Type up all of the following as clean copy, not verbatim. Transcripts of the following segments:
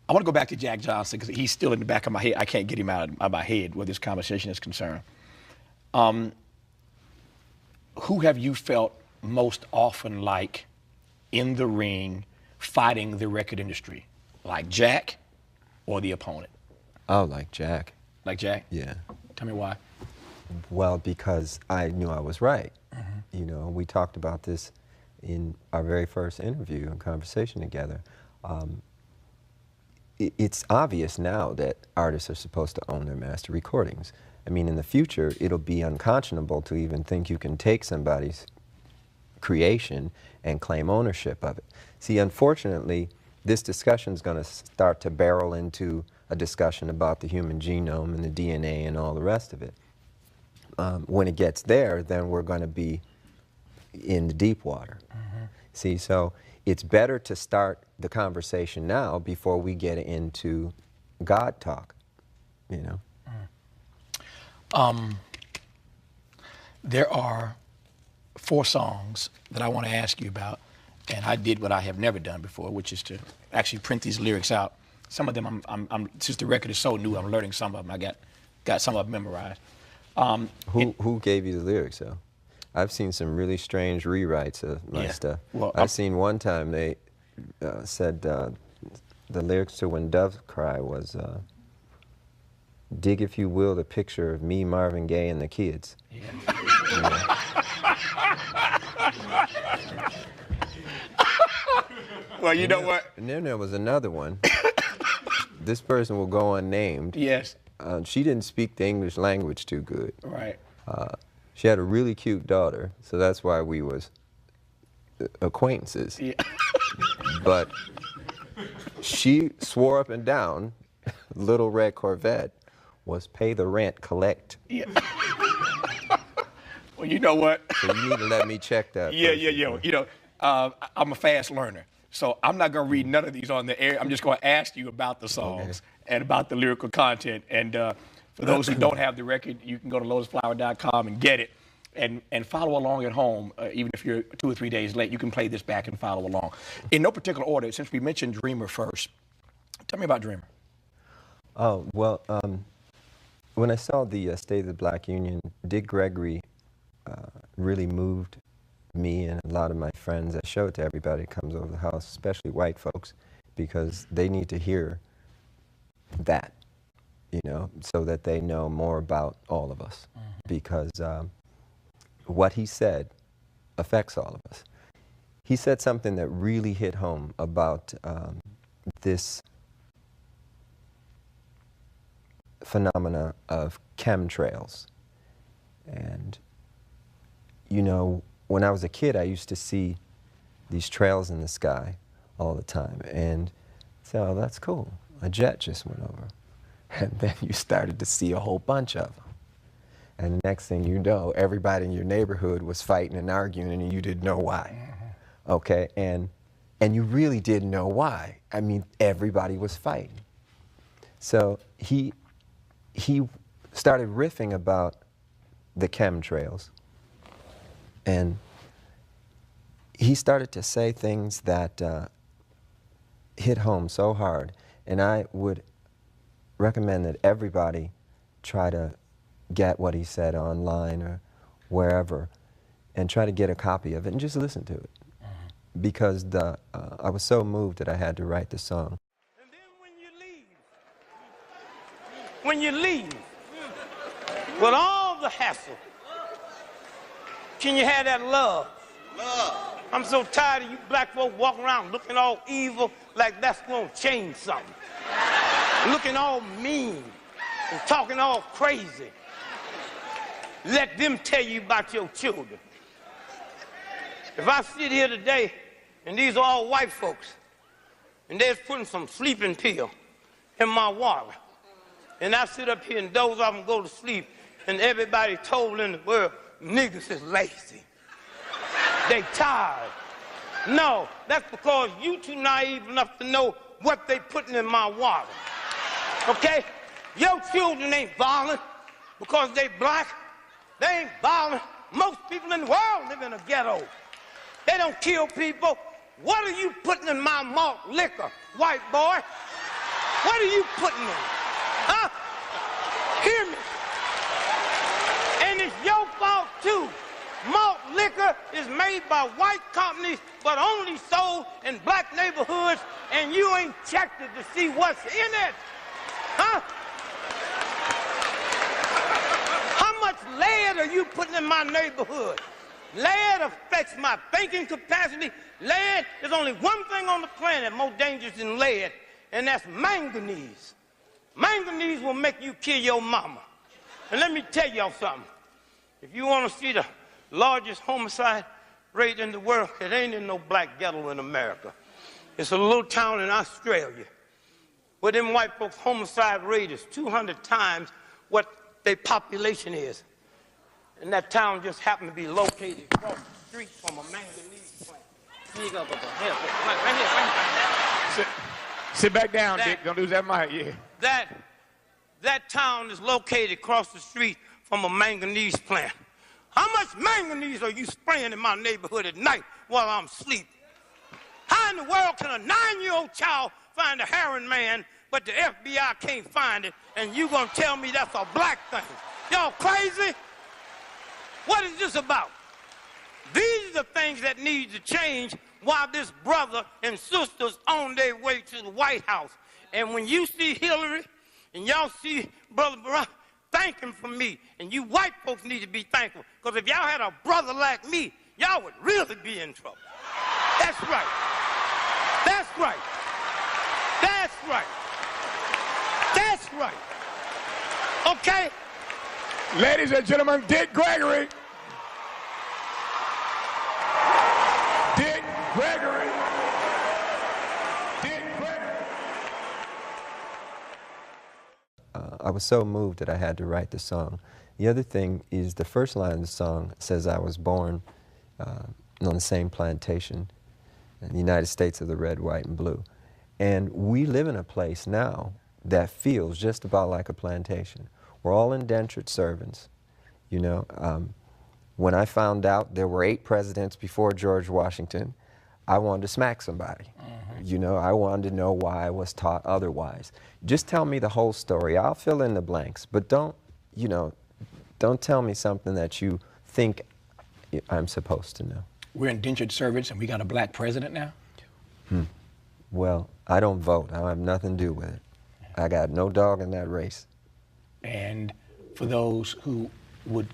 I want to go back to Jack Johnson because he's still in the back of my head. I can't get him out of my head where this conversation is concerned. Who have you felt most often like in the ring fighting the record industry? Like Jack or the opponent? Oh, like Jack. Like Jack? Yeah. Tell me why. Well, because I knew I was right. You know, we talked about this in our very first interview and conversation together. It's obvious now that artists are supposed to own their master recordings. I mean, in the future, it'll be unconscionable to even think you can take somebody's creation and claim ownership of it. See, unfortunately, this discussion is going to start to barrel into a discussion about the human genome and the DNA and all the rest of it. When it gets there, then we're going to be in the deep water. See, so it's better to start the conversation now before we get into God talk, you know? There are 4 songs that I want to ask you about, and I did what I have never done before, which is to actually print these lyrics out. Some of them, since the record is so new, I'm learning some of them. I got some of them memorized. Who gave you the lyrics, though? I've seen some really strange rewrites of my stuff. Well, I've seen one time they said the lyrics to When Doves Cry was, dig, if you will, the picture of me, Marvin Gaye, and the kids. Yeah. Well, you know what? And then there was another one. This person will go unnamed. Yes. She didn't speak the English language too good. Right. She had a really cute daughter, so that's why we was acquaintances. Yeah. But she swore up and down, Little Red Corvette was pay the rent, collect. Yeah. Well, you know what? So you need to let me check that. Yeah. person. You know, I'm a fast learner, so I'm not going to read none of these on the air. I'm just going to ask you about the songs and about the lyrical content. And for those who don't have the record, you can go to lotusflower.com and get it. And follow along at home. Even if you're 2 or 3 days late, you can play this back and follow along. In no particular order, since we mentioned Dreamer first, tell me about Dreamer. Oh, well, when I saw the State of the Black Union, Dick Gregory really moved me and a lot of my friends. I show it to everybody that comes over the house, especially white folks, because they need to hear that, you know, so that they know more about all of us. Because what he said affects all of us. He said something that really hit home about this phenomena of chemtrails. And, you know, when I was a kid, I used to see these trails in the sky all the time. And so, oh, that's cool. A jet just went over. And then you started to see a whole bunch of them. And the next thing you know, everybody in your neighborhood was fighting and arguing, and you didn't know why. Okay? And you really didn't know why. I mean, everybody was fighting. So he started riffing about the chemtrails. And he started to say things that hit home so hard. And I would recommend that everybody try to get what he said online or wherever and try to get a copy of it and just listen to it. Because I was so moved that I had to write the song. And then when you leave, with all the hassle, can you have that love? I'm so tired of you black folk walking around looking all evil like that's gonna change something. Looking all mean and talking all crazy. Let them tell you about your children. If I sit here today, and these are all white folks, and they're putting some sleeping pill in my water, and I sit up here and doze off and go to sleep, and everybody told in the world, niggas is lazy. They tired. No, that's because you too naive enough to know what they putting in my water. Okay? Your children ain't violent because they black. They ain't violent. Most people in the world live in a ghetto. They don't kill people. What are you putting in my malt liquor, white boy? What are you putting in? Huh? Hear me. And it's your fault too. Malt liquor is made by white companies, but only sold in black neighborhoods, and you ain't checked it to see what's in it. Huh? How much lead are you putting in my neighborhood? Lead affects my thinking capacity. Lead is only one thing on the planet more dangerous than lead, and that's manganese. Manganese will make you kill your mama. And let me tell y'all something. If you want to see the largest homicide rate in the world, it ain't in no black ghetto in America. It's a little town in Australia where them white folks' homicide rate is 200 times what their population is. And that town just happened to be located across the street from a manganese plant. Here you go, right here. Sit back down, Dick. Don't lose that mic, yeah. That town is located across the street from a manganese plant. How much manganese are you spraying in my neighborhood at night while I'm asleep? How in the world can a 9-year-old child find a heroin man, but the FBI can't find it, and you gonna tell me that's a black thing? Y'all crazy? What is this about? These are the things that need to change while this brother and sisters on their way to the White House. And when you see Hillary and y'all see Brother Barack, thank him for me. And you white folks need to be thankful, because if y'all had a brother like me, y'all would really be in trouble. That's right. That's right. That's right. That's right. Okay? Ladies and gentlemen, Dick Gregory. Dick Gregory. Dick Gregory. I was so moved that I had to write the song. The other thing is the first line of the song says I was born on the same plantation in the United States of the red, white, and blue. And we live in a place now that feels just about like a plantation. We're all indentured servants, you know. When I found out there were 8 presidents before George Washington, I wanted to smack somebody. You know, I wanted to know why I was taught otherwise. Just tell me the whole story. I'll fill in the blanks, but don't, you know, don't tell me something that you think I'm supposed to know. We're indentured servants and we got a black president now? Well, I don't vote. I have nothing to do with it. I got no dog in that race. And for those who would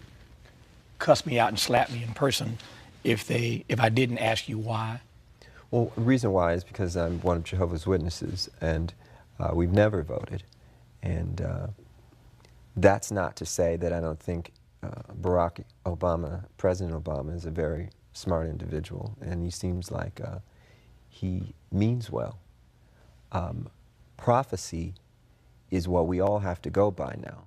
cuss me out and slap me in person if I didn't ask you why? Well, the reason why is because I'm one of Jehovah's Witnesses, and we've never voted. And that's not to say that I don't think Barack Obama, President Obama, is a very smart individual, and he seems like he means well. Prophecy is what we all have to go by now.